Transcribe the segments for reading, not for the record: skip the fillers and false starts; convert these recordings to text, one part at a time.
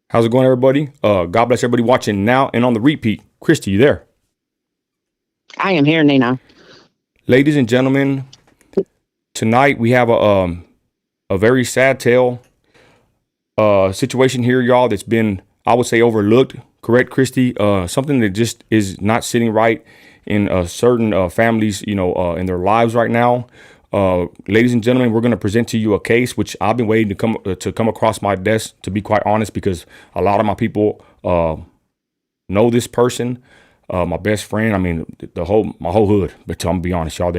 How's it going, everybody? God bless everybody watching now and on the repeat. Christy, you there? I am here, Nina. Ladies and gentlemen, tonight we have a very sad tale situation here, y'all, that's been, I would say, overlooked. Correct, Christy? Something that just is not sitting right in certain families, in their lives right now. Ladies and gentlemen, we're going to present to you a case which I've been waiting to come across my desk, to be quite honest, because a lot of my people know this person. My best friend, I mean, my whole hood. But I'm gonna be honest, y'all,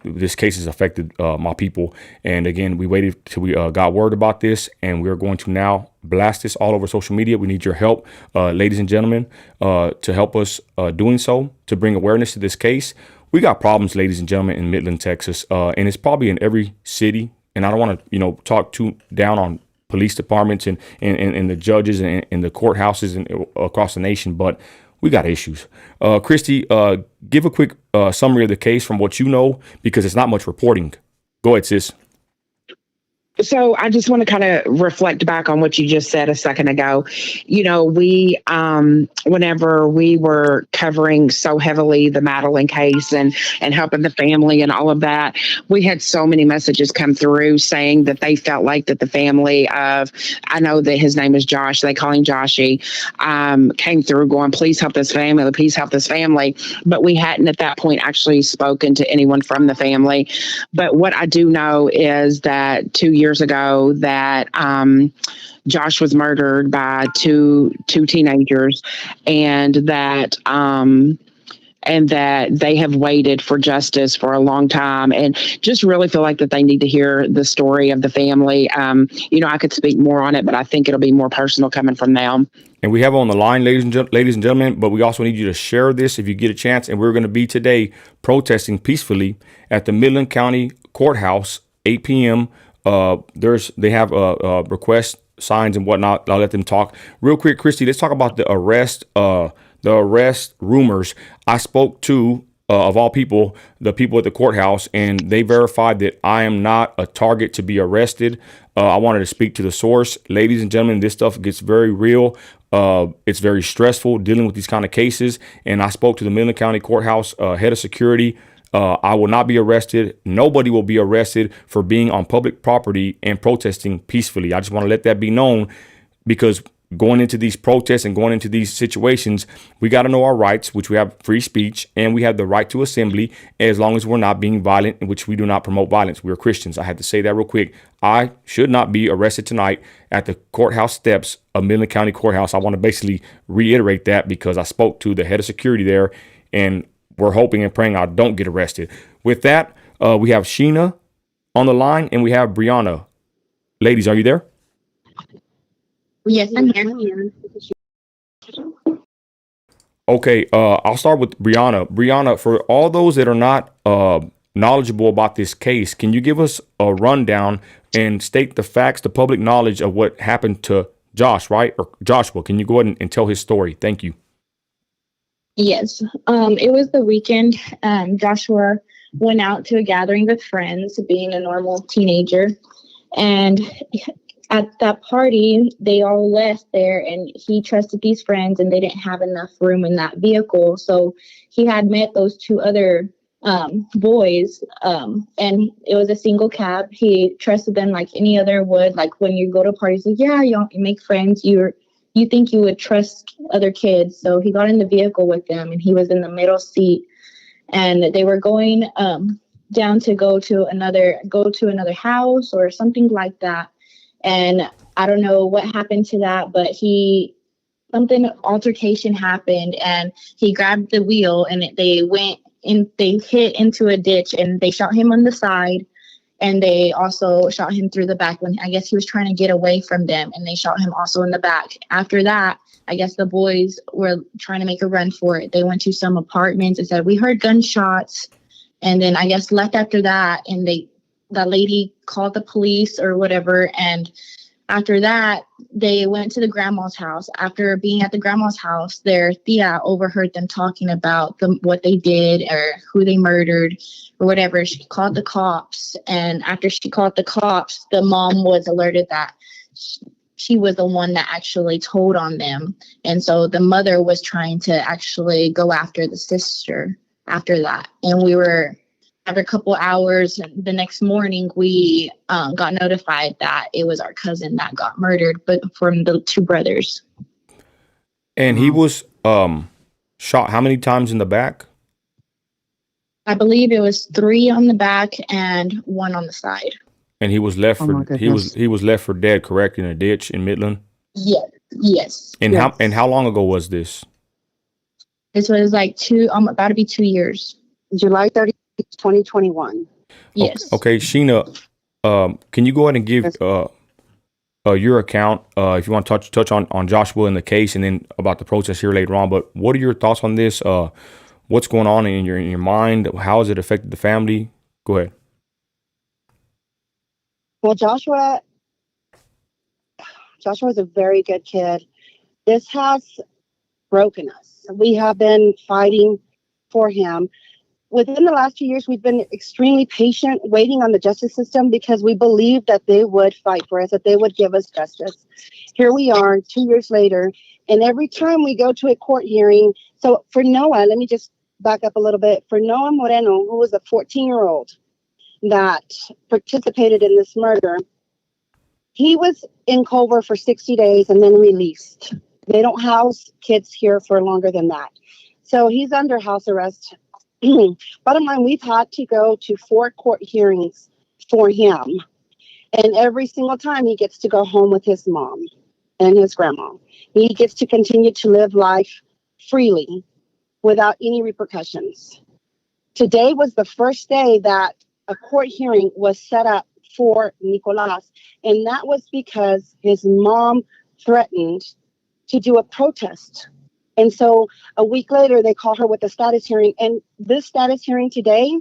this case has affected my people. And again, we waited till we got word about this, and we're going to now blast this all over social media. We need your help, ladies and gentlemen, to help us doing so, to bring awareness to this case. We got problems, ladies and gentlemen, in Midland, Texas, and it's probably in every city. And I don't want to, talk too down on police departments and the judges and the courthouses and across the nation, but we got issues. Christy, give a quick summary of the case from what you know, because it's not much reporting. Go ahead, sis. So I just want to kind of reflect back on what you just said a second ago. We, whenever we were covering so heavily the Madeline case and helping the family and all of that, we had so many messages come through saying that they felt like that the family of, I know that his name is Josh, they call him Joshy, came through going, please help this family, please help this family. But we hadn't at that point actually spoken to anyone from the family. But what I do know is that 2 years ago that Josh was murdered by two teenagers, and that they have waited for justice for a long time, and just really feel like that they need to hear the story of the family. I could speak more on it, but I think it'll be more personal coming from them. And we have on the line, ladies and gentlemen, but we also need you to share this if you get a chance. And we're going to be today protesting peacefully at the Midland County Courthouse, 8 p.m. They have request signs and whatnot. I'll let them talk real quick. Christy, let's talk about the arrest rumors. I spoke to, of all people, the people at the courthouse, and they verified that I am not a target to be arrested. I wanted to speak to the source. Ladies and gentlemen, this stuff gets very real. It's very stressful dealing with these kind of cases. And I spoke to the Midland County Courthouse head of security. I will not be arrested. Nobody will be arrested for being on public property and protesting peacefully. I just want to let that be known, because going into these protests and going into these situations, we got to know our rights, which we have free speech, and we have the right to assembly, as long as we're not being violent, in which we do not promote violence. We're Christians. I had to say that real quick. I should not be arrested tonight at the courthouse steps of Midland County Courthouse. I want to basically reiterate that, because I spoke to the head of security there, and we're hoping and praying I don't get arrested. With that, we have Sheena on the line, and we have Brianna. Ladies, are you there? Yes, I'm here. Okay, I'll start with Brianna. Brianna, for all those that are not knowledgeable about this case, can you give us a rundown and state the facts, the public knowledge of what happened to Josh, right? Or Joshua, can you go ahead and tell his story? Thank you. Yes. It was the weekend. Joshua went out to a gathering with friends, being a normal teenager. And at that party, they all left there, and he trusted these friends, and they didn't have enough room in that vehicle. So he had met those two other boys, and it was a single cab. He trusted them like any other would. Like when you go to parties, like, yeah, you make friends. You think you would trust other kids. So he got in the vehicle with them, and he was in the middle seat, and they were going down to go to another house or something like that. And I don't know what happened to that, but altercation happened, and he grabbed the wheel, and they hit into a ditch, and they shot him on the side. And they also shot him through the back when I guess he was trying to get away from them, and they shot him also in the back. After that, I guess the boys were trying to make a run for it. They went to some apartments and said, we heard gunshots, and then I guess left after that. And that lady called the police or whatever. And after that, they went to the grandma's house. After being at the grandma's house, their tia overheard them talking about what they did or who they murdered or whatever. She called the cops. And after she called the cops, the mom was alerted that she was the one that actually told on them. And so the mother was trying to actually go after the sister after that. And we were, after a couple hours, the next morning, we got notified that it was our cousin that got murdered, but from the two brothers. And he was shot how many times in the back? I believe it was 3 on the back and 1 on the side. And he was left Oh my for goodness. he was left for dead, correct, in a ditch in Midland. Yes. And how long ago was this? This was like about to be 2 years. July 30th, 2021. Yes. Okay, Sheena, can you go ahead and give your account if you want to touch on Joshua and the case, and then about the protest here later on. But what are your thoughts on this? What's going on in your mind? How has it affected the family? Go ahead. Well, Joshua is a very good kid. This has broken us. We have been fighting for him. Within the last 2 years, we've been extremely patient, waiting on the justice system because we believed that they would fight for us, that they would give us justice. Here we are 2 years later, and every time we go to a court hearing, so for Noah, let me just back up a little bit. For Noah Moreno, who was a 14-year-old that participated in this murder, he was in Culver for 60 days and then released. They don't house kids here for longer than that. So he's under house arrest. Bottom line, we've had to go to 4 court hearings for him. And every single time he gets to go home with his mom and his grandma. He gets to continue to live life freely without any repercussions. Today was the first day that a court hearing was set up for Nicolas. And that was because his mom threatened to do a protest. And so a week later, they call her with a status hearing. And this status hearing today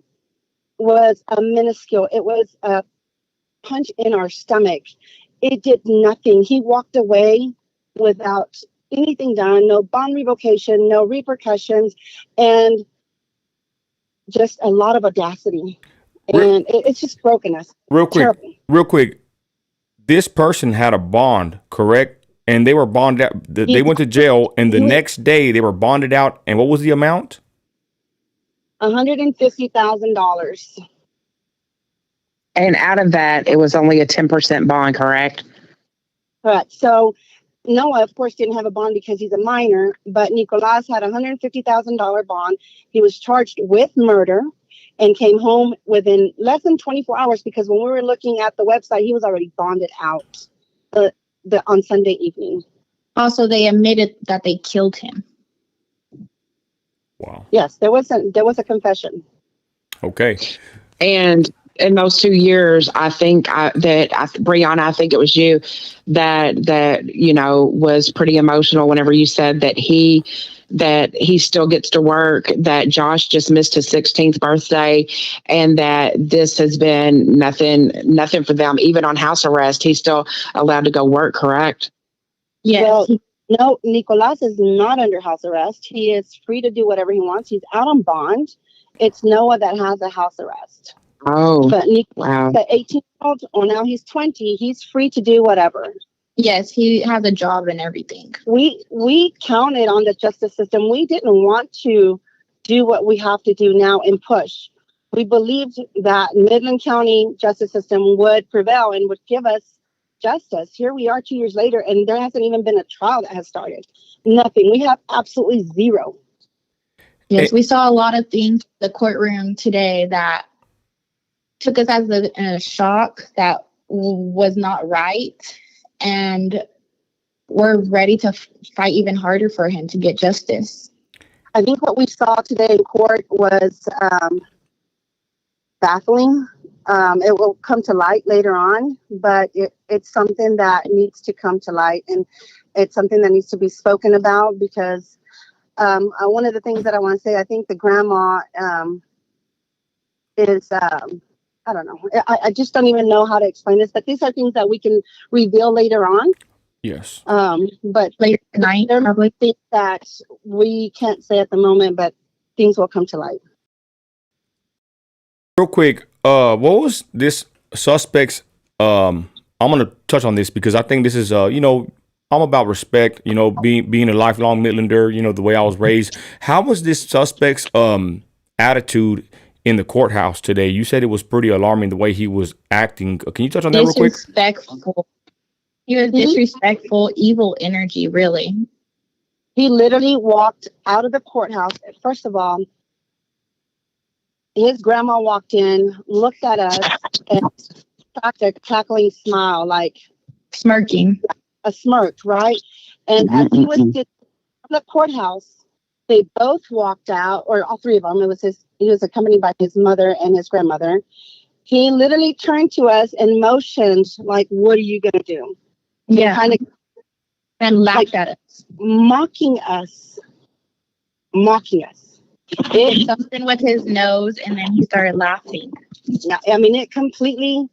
was a minuscule. It was a punch in our stomach. It did nothing. He walked away without anything done, no bond revocation, no repercussions, and just a lot of audacity. And it's just broken us. Real quick. This person had a bond, correct? And they were bonded out. They went to jail, and the next day they were bonded out. And what was the amount? $150,000. And out of that, it was only a 10% bond, correct? Correct. So Noah, of course, didn't have a bond because he's a minor, but Nicolas had a $150,000 bond. He was charged with murder and came home within less than 24 hours because when we were looking at the website, he was already bonded out on Sunday evening. Also, they admitted that they killed him. Wow. Yes, there was a confession. Okay. And in those 2 years, I think Brianna, I think it was you that was pretty emotional whenever you said that he still gets to work, that Josh just missed his 16th birthday, and that this has been nothing for them. Even on house arrest, he's still allowed to go work, correct? Yes. Well, no, Nicolas is not under house arrest. He is free to do whatever he wants. He's out on bond. It's Noah that has a house arrest. Oh, But wow. the 18-year-old, or now he's 20, he's free to do whatever. Yes, he has a job and everything. We counted on the justice system. We didn't want to do what we have to do now and push. We believed that Midland County justice system would prevail and would give us justice. Here we are 2 years later, and there hasn't even been a trial that has started. Nothing. We have absolutely zero. Yes, we saw a lot of things in the courtroom today that took us as a shock that was not right. And we're ready to fight even harder for him to get justice. I think what we saw today in court was baffling. It will come to light later on, but it's something that needs to come to light, and it's something that needs to be spoken about because one of the things that I want to say, I think the grandma is... I don't know. I just don't even know how to explain this, but these are things that we can reveal later on. Yes. But Later tonight, there are probably. things that we can't say at the moment, but things will come to light. Real quick, what was this suspect's I'm gonna touch on this because I think this is I'm about respect. Being a lifelong Midlander. The way I was raised. How was this suspect's attitude in the courthouse today? You said it was pretty alarming the way he was acting. Can you touch on that real quick? Disrespectful. He was disrespectful, evil energy, really. He literally walked out of the courthouse. First of all, his grandma walked in, looked at us, and cracked a cackling smile, like Smirking. a smirk, right? And as he was sitting in the courthouse, they both walked out, or all three of them. He was accompanied by his mother and his grandmother. He literally turned to us and motioned, like, "What are you gonna do?" Yeah. And laughed at us. Mocking us. He did something with his nose, and then he started laughing. I mean, it completely.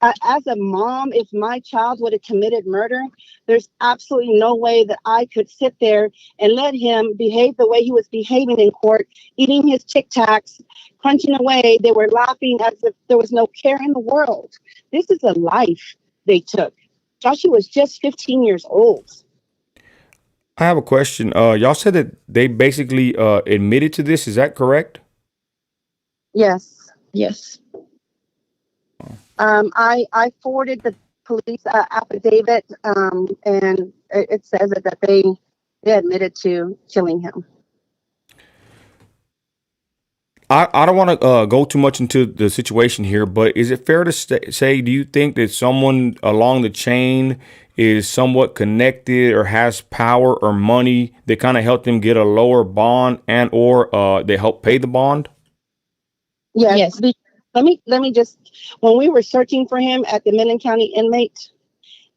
As a mom, if my child would have committed murder, there's absolutely no way that I could sit there and let him behave the way he was behaving in court, eating his Tic Tacs, crunching away. They were laughing as if there was no care in the world. This is a life they took. Joshua was just 15 years old. I have a question. Y'all said that they basically admitted to this. Is that correct? Yes. Yes. I forwarded the police affidavit, and it says that they admitted to killing him. I don't want to go too much into the situation here, but is it fair to say, do you think that someone along the chain is somewhat connected or has power or money that kind of helped them get a lower bond and or they help pay the bond? Yes. Let me just, when we were searching for him at the Midland County inmate,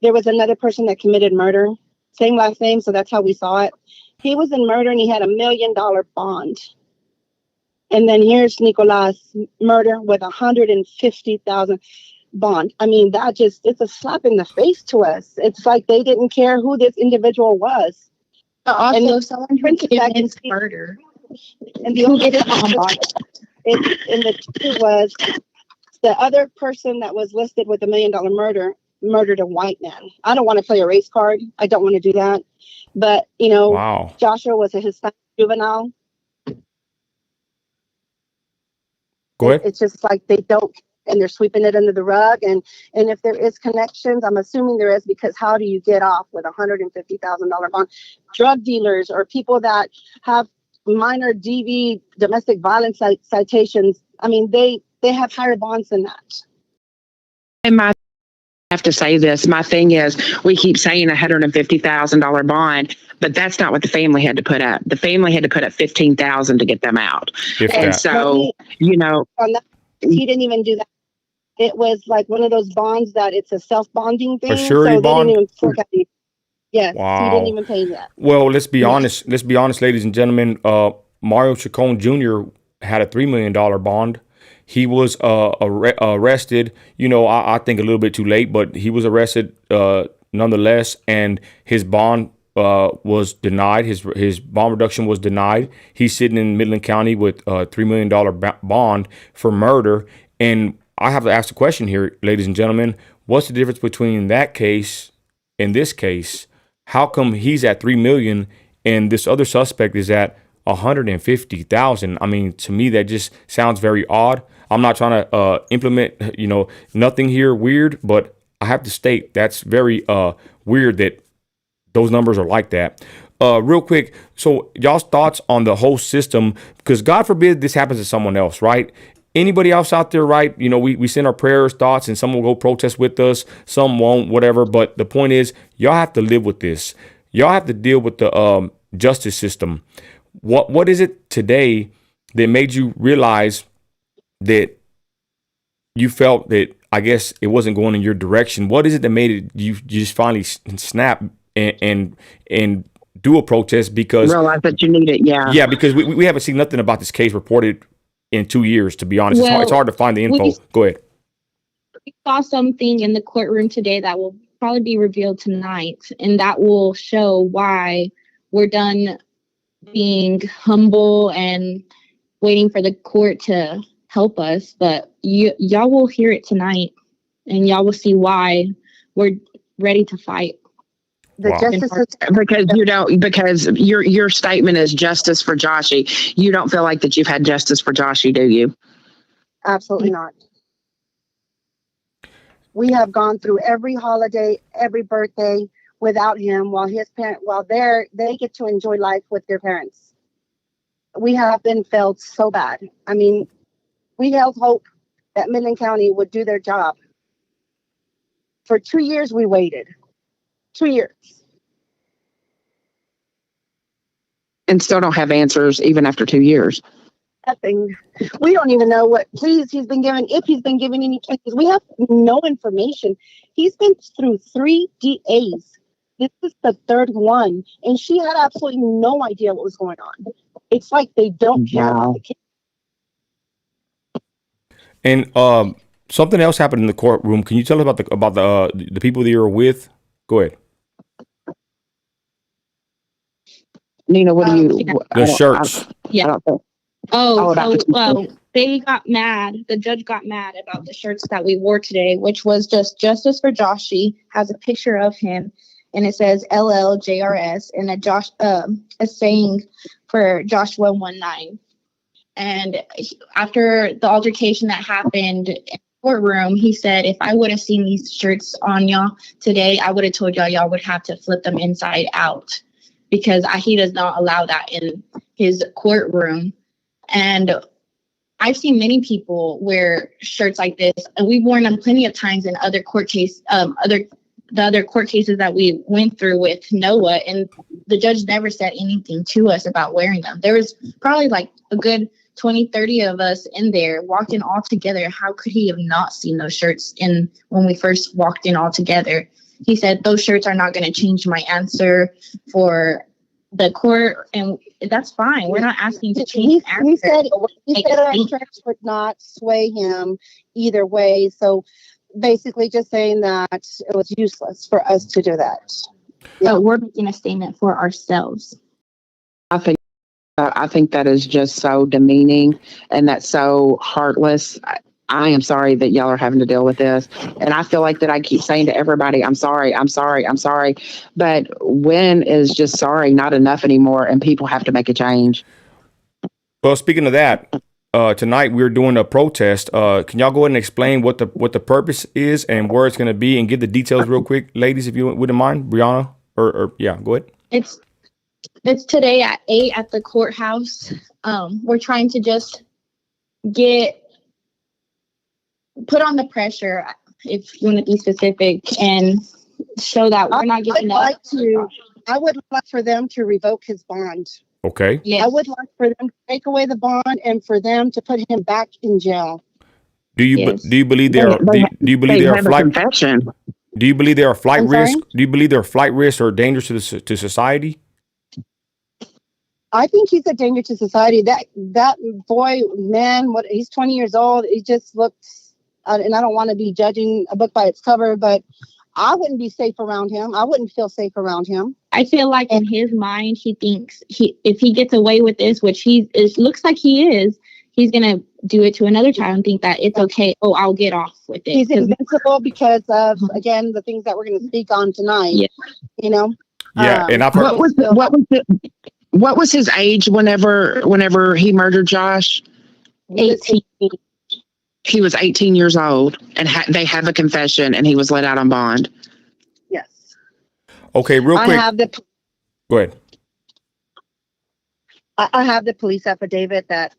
there was another person that committed murder, same last name, so that's how we saw it. He was in murder and he had $1 million bond. And then here's Nicolas, murder with $150,000 bond. I mean, it's a slap in the face to us. It's like they didn't care who this individual was. But also someone who commits murder. And the only in the two was the other person that was listed with $1 million murder murdered a white man. I don't want to play a race card. I don't want to do that. But, Wow. Joshua was a Hispanic juvenile. Go ahead. It's just like they don't, and they're sweeping it under the rug. And if there is connections, I'm assuming there is, because how do you get off with $150,000 bond? Drug dealers or people that have minor DV, domestic violence citations. I mean, they have higher bonds than that. And I have to say this. My thing is, we keep saying $150,000 bond, but that's not what the family had to put up. The family had to put up $15,000 to get them out. And so, he didn't even do that. It was like one of those bonds that it's a self-bonding thing. A surety bond? They didn't even fork out. Yes, wow. He didn't even pay that. Well, let's be honest. Let's be honest, ladies and gentlemen. Mario Chacon Jr. had a $3 million bond. He was arrested. I think a little bit too late, but he was arrested nonetheless, and his bond was denied. His bond reduction was denied. He's sitting in Midland County with a $3 million bond for murder. And I have to ask the question here, ladies and gentlemen, what's the difference between that case and this case? How come he's at $3 million and this other suspect is at $150,000? I mean, to me, that just sounds very odd. I'm not trying to implement, nothing here weird, but I have to state that's very weird that those numbers are like that. Real quick, so y'all's thoughts on the whole system, because God forbid this happens to someone else, right? Anybody else out there, right? We send our prayers, thoughts, and some will go protest with us, some won't, whatever. But the point is, y'all have to live with this. Y'all have to deal with the justice system. What is it today that made you realize that you felt that, I guess, it wasn't going in your direction? What is it that made it you just finally snap and do a protest? Because realize that you need it, yeah, because we haven't seen nothing about this case reported in 2 years, to be honest. Well, it's hard to find the info. Go ahead. We saw something in the courtroom today that will probably be revealed tonight, and that will show why we're done being humble and waiting for the court to help us. But y'all will hear it tonight, and y'all will see why we're ready to fight. The Wow. justice system, Because your statement is justice for Joshy. You don't feel like that you've had justice for Joshy, do you? absolutely not. We have gone through every holiday, every birthday without him, while they get to enjoy life with their parents. We have been failed so bad. I mean, we held hope that Midland County would do their job. For 2 years, we waited. 2 years. And still don't have answers even after 2 years. Nothing. We don't even know what pleas he's been given, if he's been given any pleas. We have no information. He's been through 3 DAs. This is the third one, and she had absolutely no idea what was going on. It's like they don't care about the kid. And something else happened in the courtroom. Can you tell us about the people that you were with? Go ahead. Nina, what do you? The shirts. I don't think. They got mad. The judge got mad about the shirts that we wore today, which was just Justice for Joshy, has a picture of him, and it says LLJRS, and a saying for Joshua 19. And after the altercation that happened in the courtroom, he said, if I would have seen these shirts on y'all today, I would have told y'all would have to flip them inside out, because he does not allow that in his courtroom. And I've seen many people wear shirts like this, and we've worn them plenty of times in other court cases that we went through with Noah, and the judge never said anything to us about wearing them. There was probably like a good 20, 30 of us in there walking all together. How could he have not seen those shirts when we first walked in all together? He said, those shirts are not going to change my answer for the court, and that's fine. We're not asking to change. He said our shirts would not sway him either way. So basically just saying that it was useless for us to do that. But we're making a statement for ourselves. I think that is just so demeaning, and that's so heartless. I am sorry that y'all are having to deal with this. And I feel like that I keep saying to everybody, I'm sorry, I'm sorry, I'm sorry. But when is just sorry not enough anymore, and people have to make a change? Well, speaking of that, tonight we're doing a protest. Can y'all go ahead and explain what the purpose is and where it's going to be, and give the details real quick, ladies, if you wouldn't mind, Brianna, or yeah, go ahead. It's today at 8 at the courthouse. We're trying to just put on the pressure, if you want to be specific, and show that we're not giving up. I would like for them to revoke his bond. Okay. Yes. I would like for them to take away the bond and for them to put him back in jail. Do you Yes. do you believe they are do you believe they are flight confession? Do you believe they are flight I'm risk? sorry? Do you believe they're flight risks or dangerous to society? I think he's a danger to society. That boy, man, he's 20 years old. He just looks, and I don't want to be judging a book by its cover, but I wouldn't be safe around him. I wouldn't feel safe around him. I feel like in his mind, he thinks if he gets away with this, which it looks like he is, he's going to do it to another child and think that it's okay. Oh, I'll get off with it. He's invincible because of, again, the things that we're going to speak on tonight. Yeah. You know? Yeah, and I've heard. What was his age whenever he murdered Josh? 18. He was 18 years old, and they have a confession, and he was let out on bond. Yes. Okay, real quick. Go ahead. I have the police affidavit that,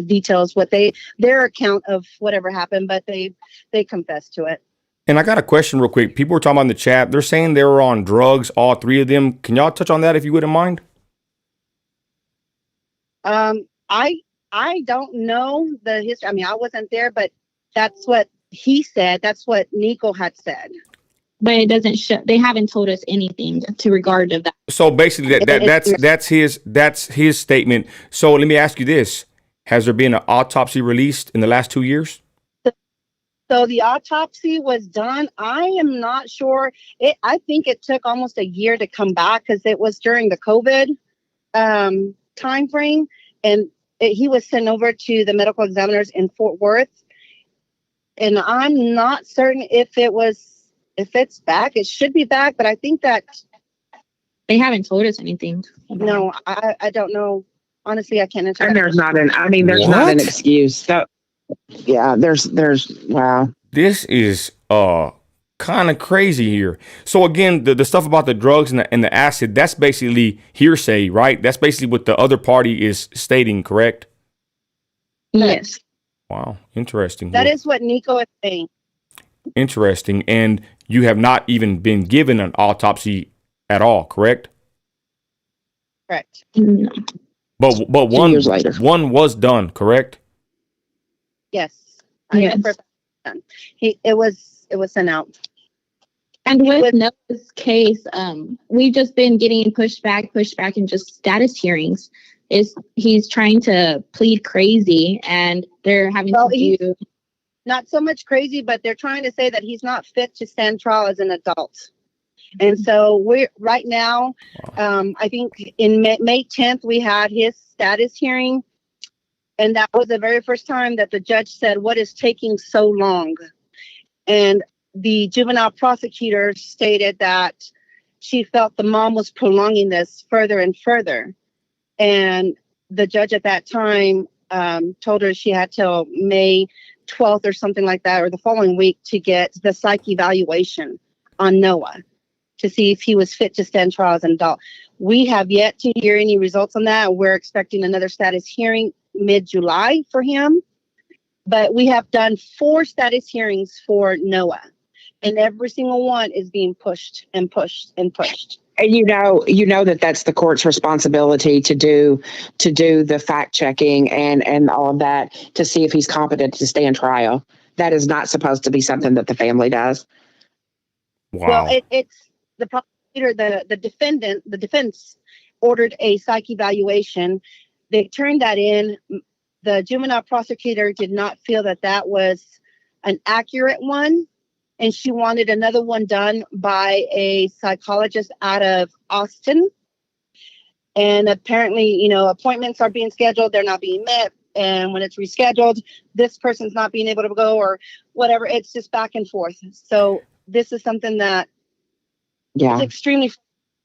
details what their account of whatever happened, but they confessed to it. And I got a question real quick. People were talking about in the chat. They're saying they were on drugs, all three of them. Can y'all touch on that if you wouldn't mind? I don't know the history. I mean, I wasn't there, but that's what he said. That's what Nico had said. But it doesn't show. They haven't told us anything to regard to that. So basically, that's his statement. So let me ask you this: has there been an autopsy released in the last 2 years? So the autopsy was done. I am not sure. I think it took almost a year to come back because it was during the COVID time frame, and he was sent over to the medical examiners in Fort Worth. And I'm not certain if If it's back, it should be back. But I think that They haven't told us anything. no, I don't know. Honestly, I can't answer And that there's question. not an, I mean, there's not an What? excuse. So, yeah, wow. This is kind of crazy here. So again, the stuff about the drugs and the acid, that's basically hearsay, right? That's basically what the other party is stating, correct? Yes. Wow, interesting. That Well, is what Nico is saying. interesting. And you have not even been given an autopsy at all, correct? Correct. No. But 2 years later. one was done, correct? Yes. I Yes. know for a fact. It was sent out. And with With- Noah's case, we've just been getting pushed back, and just status hearings. He's trying to plead crazy, and they're having Well, to do. Not so much crazy, but they're trying to say that he's not fit to stand trial as an adult. And so we're right now, I think in May 10th, we had his status hearing. And that was the very first time that the judge said, "What is taking so long?" And the juvenile prosecutor stated that she felt the mom was prolonging this further and further. And the judge at that time told her she had till May 12th or something like that, or the following week, to get the psych evaluation on Noah to see if he was fit to stand trial as an adult. We have yet to hear any results on that. We're expecting another status hearing mid-July for him. But we have done 4 status hearings for Noah, and every single one is being pushed and pushed and pushed. And you know that that's the court's responsibility to do the fact checking and all of that to see if he's competent to stand trial. That is not supposed to be something that the family does. Wow. Well, it's the prosecutor, the defense ordered a psych evaluation. They turned that in. The juvenile prosecutor did not feel that that was an accurate one, and she wanted another one done by a psychologist out of Austin. And apparently, appointments are being scheduled, they're not being met. And when it's rescheduled, this person's not being able to go or whatever. It's just back and forth. So this is something that is extremely,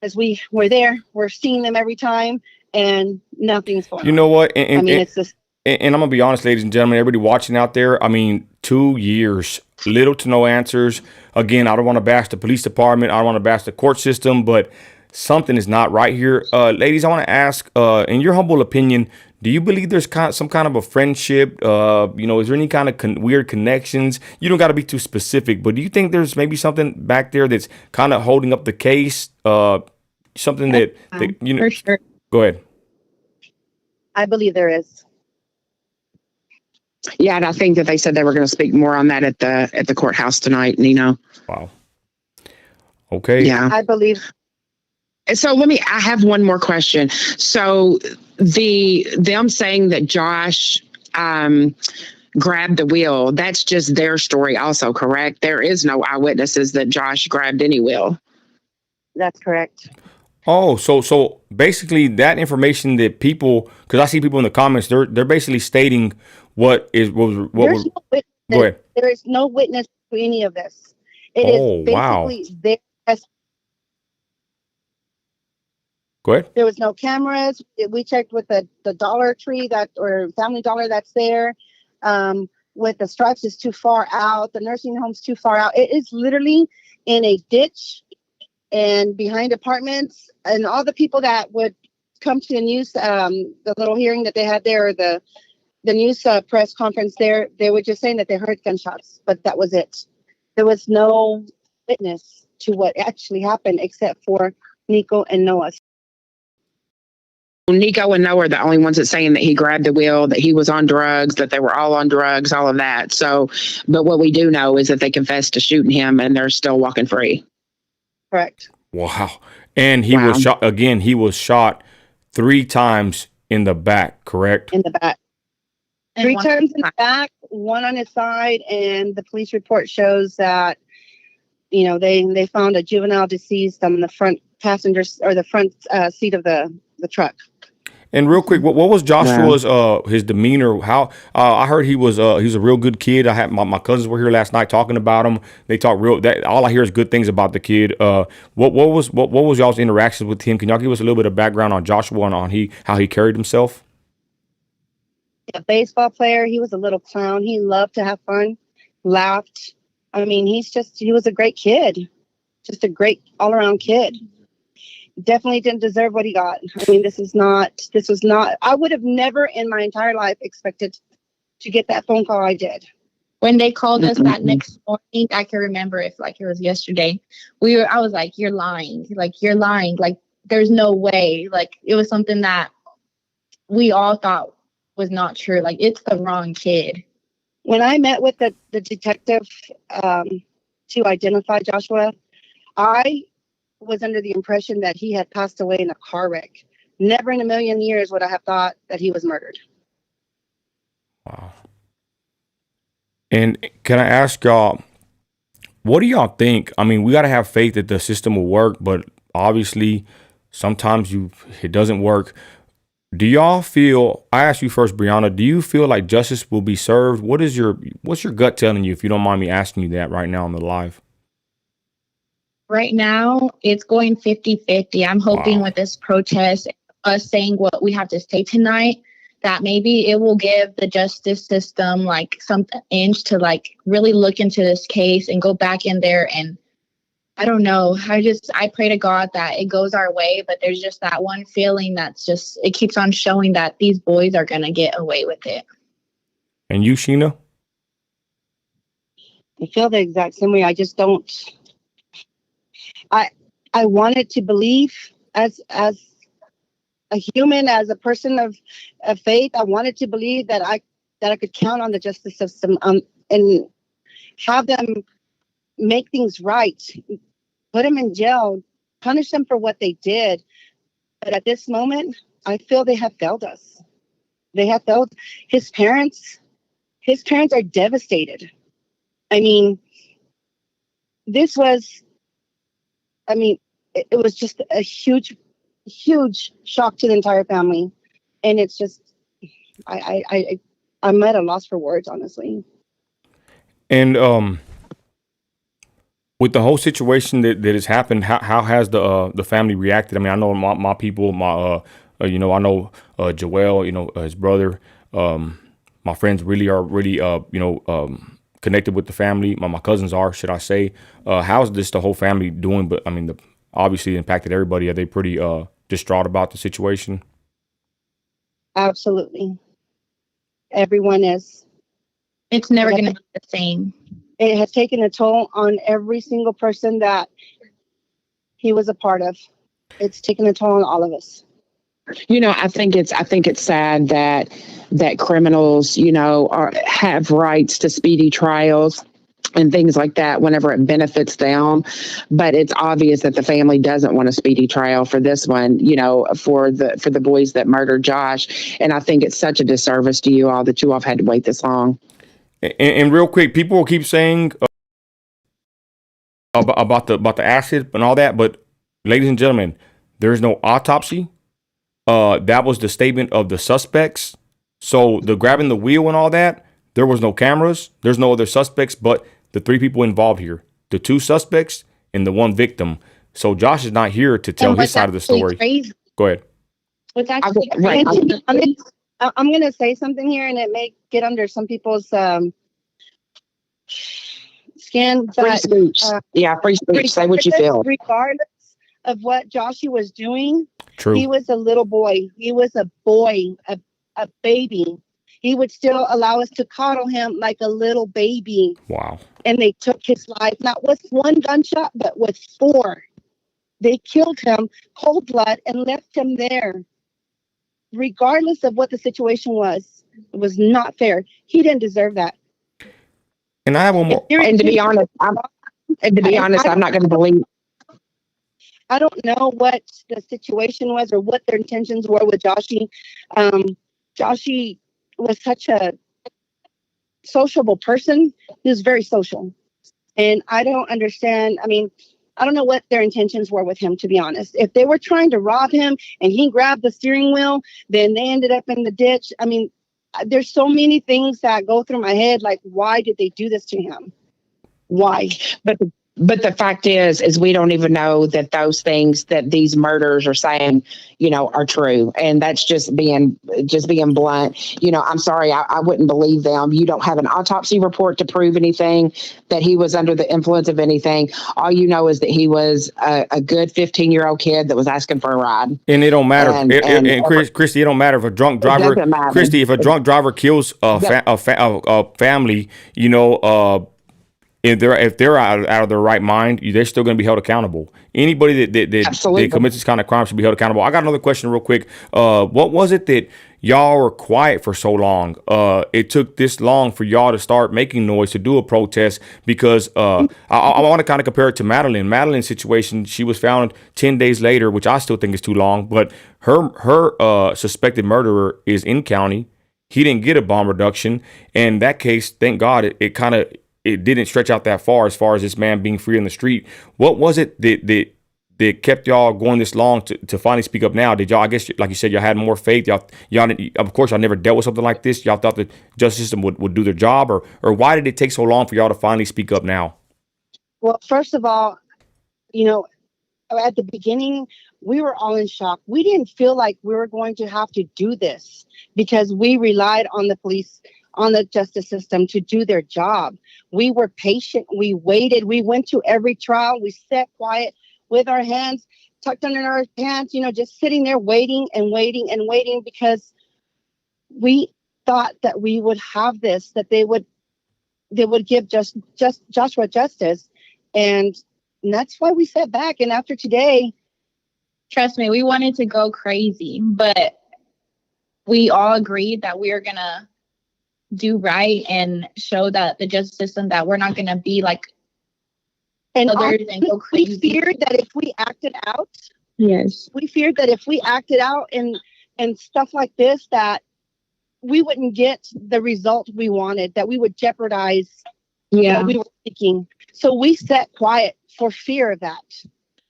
as we're there, we're seeing them every time, and nothing's going on. You know what? It's just. And I'm going to be honest, ladies and gentlemen, everybody watching out there, 2 years, little to no answers. Again, I don't want to bash the police department. I don't want to bash the court system, but something is not right here. Ladies, I want to ask, in your humble opinion, do you believe there's some kind of a friendship? Is there any kind of weird connections? You don't got to be too specific, but do you think there's maybe something back there that's kind of holding up the case? Something that For sure. Go ahead. I believe there is. Yeah, and I think that they said they were going to speak more on that at the courthouse tonight, Nino. Wow. Okay. Yeah. I believe. So I have one more question. So them saying that Josh grabbed the wheel, that's just their story also, correct? There is no eyewitnesses that Josh grabbed any wheel. That's correct. Oh, so basically that information that people, because I see people in the comments, they're basically stating what was. No witness. Go ahead. There is no witness to any of this. It is basically their testimony. Go ahead. There was no cameras. We checked with the Dollar Tree or Family Dollar that's there. With the Stripes is too far out. The nursing home's too far out. It is literally in a ditch and behind apartments. And all the people that would come to the news, the little hearing that they had there, or the news press conference there, they were just saying that they heard gunshots, but that was it. There was no witness to what actually happened except for Nico and Noah. Nico and Noah are the only ones that saying that he grabbed the wheel, that he was on drugs, that they were all on drugs, all of that. So, but what we do know is that they confessed to shooting him and they're still walking free. Correct. Wow. And he was shot again. He was shot 3 times in the back, correct? In the back. And 3 times in the back, 1 on his side, and the police report shows that, they found a juvenile deceased on the front passengers or the front seat of the truck. And real quick, what was Wow. Joshua's his demeanor? How I heard he was a real good kid. I had my cousins were here last night talking about him. They talk real that all I hear is good things about the kid. What was y'all's interactions with him? Can y'all give us a little bit of background on Joshua and on how he carried himself? A baseball player. He was a little clown. He loved to have fun, laughed. I mean, he was a great kid, just a great all around kid. Definitely didn't deserve what he got. I mean, this was not, I would have never in my entire life expected to get that phone call I did. When they called us that Mm-mm. next morning, I can remember it like it was yesterday. I was like, you're lying. Like, you're lying. Like, there's no way. Like, it was something that we all thought was not true. Like, it's the wrong kid. When I met with the detective to identify Joshua, I was under the impression that he had passed away in a car wreck. Never in a million years would I have thought that he was murdered. Wow. And can I ask y'all, what do y'all think? I mean, we got to have faith that the system will work, but obviously sometimes it doesn't work. Do y'all feel, I ask you first, Brianna, do you feel like justice will be served? What's your gut telling you, if you don't mind me asking you that right now on the live? Right now, it's going 50-50. I'm hoping Wow. with this protest, us saying what we have to say tonight, that maybe it will give the justice system like some inch to like really look into this case and go back in there. And I don't know. I pray to God that it goes our way, but there's just that one feeling it keeps on showing that these boys are going to get away with it. And you, Sheena? I feel the exact same way. I just don't. I wanted to believe as a human, as a person of faith. I wanted to believe that I could count on the justice system and have them make things right, put them in jail, punish them for what they did. But at this moment, I feel they have failed us. They have failed his parents. His parents are devastated. I mean, this was, I mean, it was just a huge shock to the entire family. And it's just, I'm at a loss for words, honestly. And with the whole situation that has happened, how has the family reacted? I mean, I know my people, I know Joel, his brother, my friends really are really connected with the family. My cousins are, should I say? How's the whole family doing? But I mean, obviously impacted everybody. Are they pretty distraught about the situation? Absolutely. Everyone is. It's never going to be the same. It has taken a toll on every single person that he was a part of. It's taken a toll on all of us. I think it's sad that criminals, have rights to speedy trials and things like that whenever it benefits them. But it's obvious that the family doesn't want a speedy trial for this one, for the boys that murdered Josh. And I think it's such a disservice to you all that you all have had to wait this long. And real quick, people will keep saying about the acid and all that, but ladies and gentlemen, there's no autopsy. That was the statement of the suspects. So the grabbing the wheel and all that, there was no cameras. There's no other suspects but the three people involved here, the two suspects and the one victim. So Josh is not here to tell his side of the story. Crazy. Go ahead. What's actually Right. crazy? I'm going to say something here, and it may get under some people's skin. Free But speech. Yeah, free speech. Say what you feel. regardless of what Joshy was doing, True. he was a little boy. He was a boy, a baby. He would still allow us to coddle him like a little baby. Wow. And they took his life, not with one gunshot, but with 4. They killed him cold blood and left him there. Regardless of what the situation was, it was not fair. He didn't deserve that. And I have one more. And to be honest, I'm not going to believe. I don't know what the situation was or what their intentions were with Joshy. Joshy was such a sociable person. He was very social. And I don't understand. I mean, I don't know what their intentions were with him, to be honest. If they were trying to rob him and he grabbed the steering wheel, then they ended up in the ditch. I mean, there's so many things that go through my head. Like, why did they do this to him? Why? But the fact is we don't even know that those things that these murders are saying, are true. And that's just being blunt. I'm sorry, I wouldn't believe them. You don't have an autopsy report to prove anything, that he was under the influence of anything. All you know is that he was a good 15-year-old kid that was asking for a ride. And it don't matter. And Christy, it don't matter if a drunk driver. doesn't matter. Christy, if a drunk driver kills a family, if they're out of their right mind, they're still going to be held accountable. Anybody that commits this kind of crime should be held accountable. I got another question real quick. What was it that y'all were quiet for so long? It took this long for y'all to start making noise to do a protest, because I want to kind of compare it to Madeline. Madeline's situation, she was found 10 days later, which I still think is too long, but her suspected murderer is in county. He didn't get a bomb reduction. And that case, thank God, it didn't stretch out that far as this man being free in the street. What was it that kept y'all going this long to finally speak up now? Did y'all, I guess, like you said, y'all had more faith? Y'all, of course, y'all never dealt with something like this. Y'all thought the justice system would do their job, or why did it take so long for y'all to finally speak up now? Well, first of all, at the beginning, we were all in shock. We didn't feel like we were going to have to do this, because we relied on the police, on the justice system to do their job. We were patient. We waited. We went to every trial. We sat quiet with our hands tucked under our pants, just sitting there waiting and waiting and waiting, because we thought that we would have this, that they would give just Joshua justice. And that's why we sat back. And after today, trust me, we wanted to go crazy, but we all agreed that we are going to do right and show that the justice system, that we're not going to be like others and go crazy. We feared that if we acted out, and stuff like this, that we wouldn't get the result we wanted, that we would jeopardize what we were seeking. So we sat quiet for fear of that.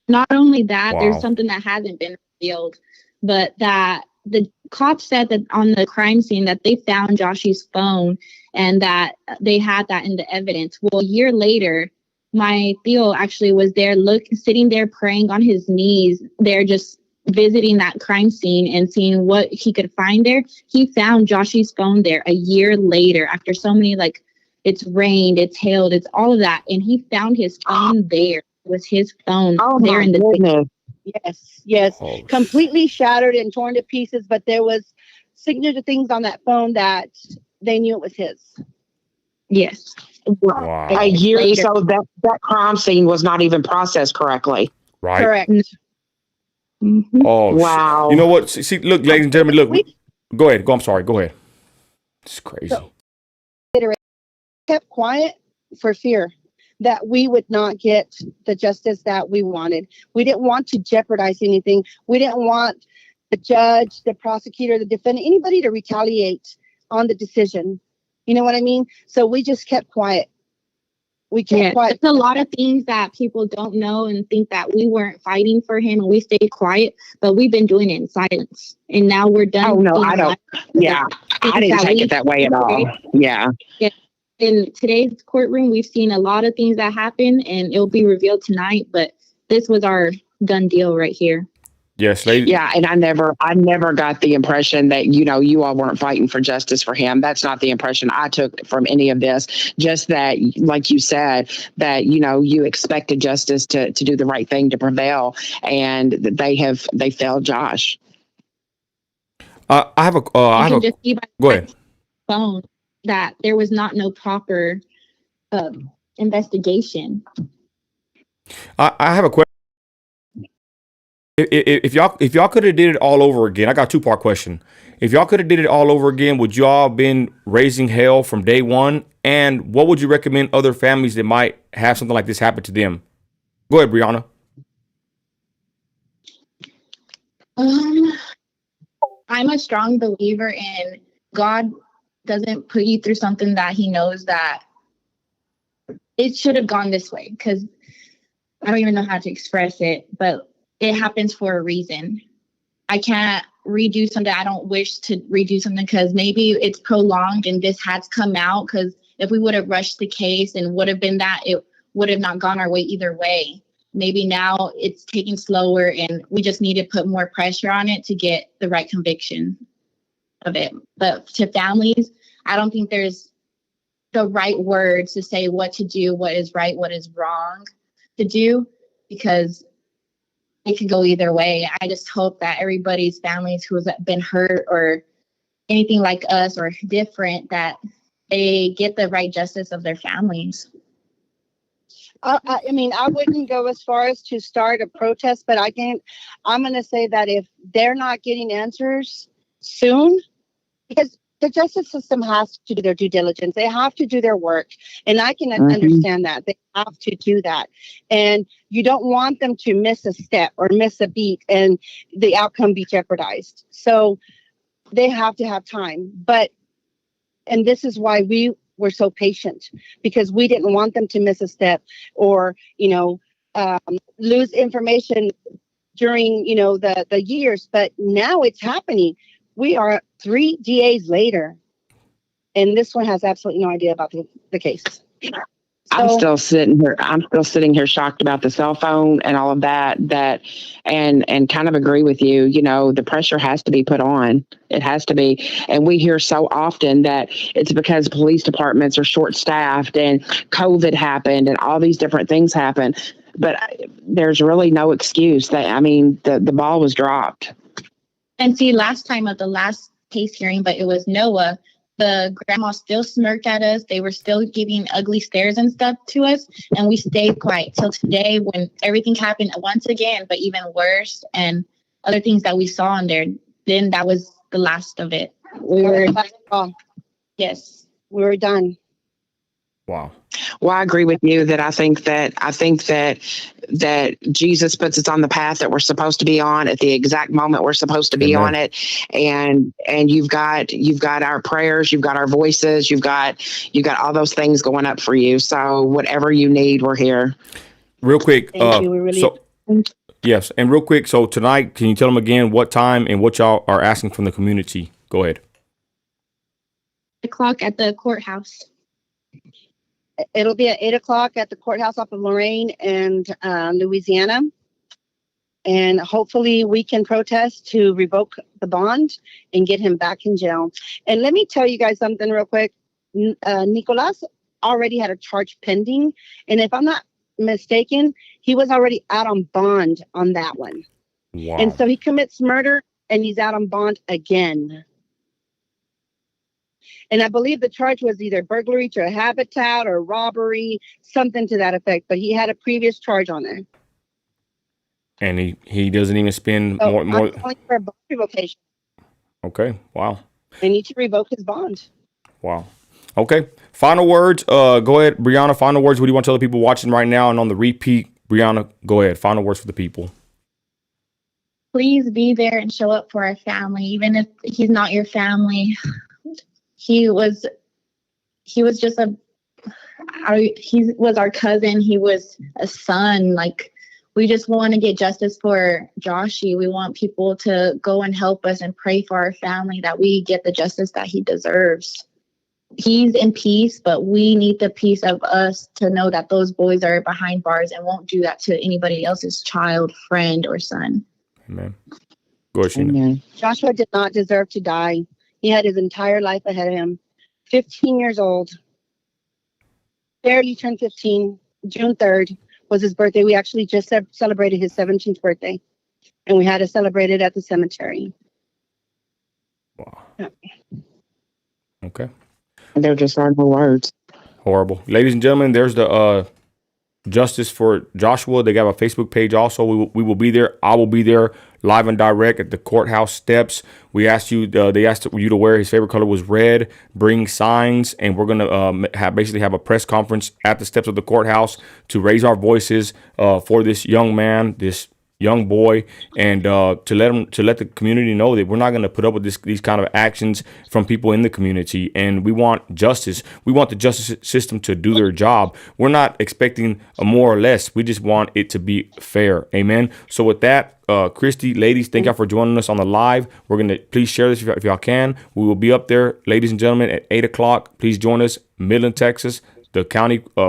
Not only that, Wow. There's something that hasn't been revealed, but that the cops said that on the crime scene that they found Joshy's phone and that they had that in the evidence. Well, a year later, my Theo actually was there, sitting there praying on his knees. They're just visiting that crime scene and seeing what he could find there. He found Joshy's phone there a year later, after so many, it's rained, it's hailed, it's all of that. And he found his phone there. It was his phone there in the goodness. Yes. Oh, Completely shattered and torn to pieces, but there was signature things on that phone that they knew it was his. Yes. Wow. A year Later. so that crime scene was not even processed correctly. Right. Correct. Mm-hmm. Oh, Wow. You know what? See, look, ladies and gentlemen, look. Go ahead. I'm sorry. Go ahead. It's crazy. So, kept quiet for fear that we would not get the justice that we wanted. We didn't want to jeopardize anything. We didn't want the judge, the prosecutor, the defendant, anybody to retaliate on the decision. You know what I mean? So we just kept quiet. We kept quiet. There's a lot of things that people don't know and think that we weren't fighting for him and we stayed quiet, but we've been doing it in silence. And now we're done. Oh, no, I don't. Yeah, I didn't take it that way at all. Yeah. In today's courtroom, we've seen a lot of things that happen, and it'll be revealed tonight, but this was our done deal right here. Yes, lady. Yeah, and I never got the impression that, you all weren't fighting for justice for him. That's not the impression I took from any of this. Just that, like you said, that, you expected justice to do the right thing, to prevail, and they failed Josh. I have a. Just see by Go ahead. phone that there was no proper investigation. I have a question. If y'all could have did it all over again, I got a 2-part question. If y'all could have did it all over again, would y'all been raising hell from day one? And what would you recommend other families that might have something like this happen to them? Go ahead, Brianna. I'm a strong believer in God doesn't put you through something that he knows that it should have gone this way. Because I don't even know how to express it, but it happens for a reason. I can't redo something. I don't wish to redo something because maybe it's prolonged and this has come out, because if we would have rushed the case and would have been that, it would have not gone our way either way. Maybe now it's taking slower and we just need to put more pressure on it to get the right conviction of it. But to families, I don't think there's the right words to say what to do, what is right, what is wrong to do, because it could go either way. I just hope that everybody's families who has been hurt or anything like us or different, that they get the right justice of their families. I mean, I wouldn't go as far as to start a protest, but I'm going to say that if they're not getting answers soon, because the justice system has to do their due diligence, they have to do their work. And I can understand that. They have to do that. And you don't want them to miss a step or miss a beat and the outcome be jeopardized. So they have to have time. And this is why we were so patient, because we didn't want them to miss a step or, lose information during, the years. But now it's happening. We are 3 DAs later, and this one has absolutely no idea about the case. I'm still sitting here shocked about the cell phone and all of that, and kind of agree with you. The pressure has to be put on. It has to be. And we hear so often that it's because police departments are short staffed and COVID happened and all these different things happen. But there's really no excuse. The ball was dropped. And see, last time at the last case hearing, but it was Noah, the grandma still smirked at us. They were still giving ugly stares and stuff to us. And we stayed quiet till today when everything happened once again, but even worse. And other things that we saw in there, then that was the last of it. Yes. We were done. Wow. Well, I agree with you that I think that Jesus puts us on the path that we're supposed to be on at the exact moment we're supposed to be on it. And you've got our prayers, you've got our voices, you've got all those things going up for you. So whatever you need, we're here. Real quick. Thank you. We really Yes. And real quick. So tonight, can you tell them again what time and what y'all are asking from the community? Go ahead. 8:00 at the courthouse. It'll be at 8:00 at the courthouse off of Lorraine and Louisiana. And hopefully we can protest to revoke the bond and get him back in jail. And let me tell you guys something real quick. Nicolas already had a charge pending. And if I'm not mistaken, he was already out on bond on that one. Wow. And so he commits murder and he's out on bond again. And I believe the charge was either burglary to a habitat or robbery, something to that effect. But he had a previous charge on there. And he doesn't even spend more. I'm calling for a bond revocation. Okay. Wow. They need to revoke his bond. Wow. Okay. Final words. Go ahead, Brianna. Final words. What do you want to tell the people watching right now and on the repeat? Brianna, go ahead. Final words for the people. Please be there and show up for our family, even if he's not your family. He was just he was our cousin. He was a son. Like, we just want to get justice for Joshy. We want people to go and help us and pray for our family that we get the justice that he deserves. He's in peace, but we need the peace of us to know that those boys are behind bars and won't do that to anybody else's child, friend, or son. Amen. Go ahead, Sheena. Amen. Joshua did not deserve to die. He had his entire life ahead of him. 15 years old. Barely turned 15. June 3rd was his birthday. We actually just celebrated his 17th birthday. And we had to celebrate it at the cemetery. Wow. Yeah. Okay. There just aren't no words. Horrible. Ladies and gentlemen, there's the Justice for Joshua. They got a Facebook page also. We will be there. I will be there live and direct at the courthouse steps. They asked you to wear, his favorite color was red, bring signs, and we're going to have a press conference at the steps of the courthouse to raise our voices for this young man, this young boy, and to let the community know that we're not going to put up with these kind of actions from people in the community, and we want justice. We want the justice system to do their job. We're not expecting a more or less. We just want it to be fair. Amen. So with that, Christy, ladies, thank y'all for joining us on the live. We're going to please share this if y'all can. We will be up there, ladies and gentlemen, at 8 o'clock. Please join us, Midland, Texas, the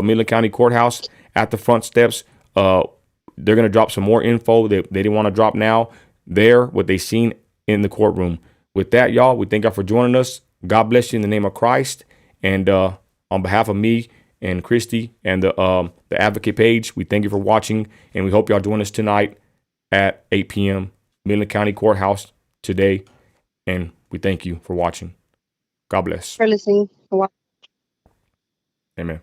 Midland County Courthouse at the front steps. They're going to drop some more info that they didn't want to drop now. There, what they seen in the courtroom. With that, y'all, we thank y'all for joining us. God bless you in the name of Christ. And on behalf of me and Christy and the Advocate page, we thank you for watching, and we hope y'all join us tonight at 8 p.m. Midland County Courthouse today. And we thank you for watching. God bless. For listening. Amen.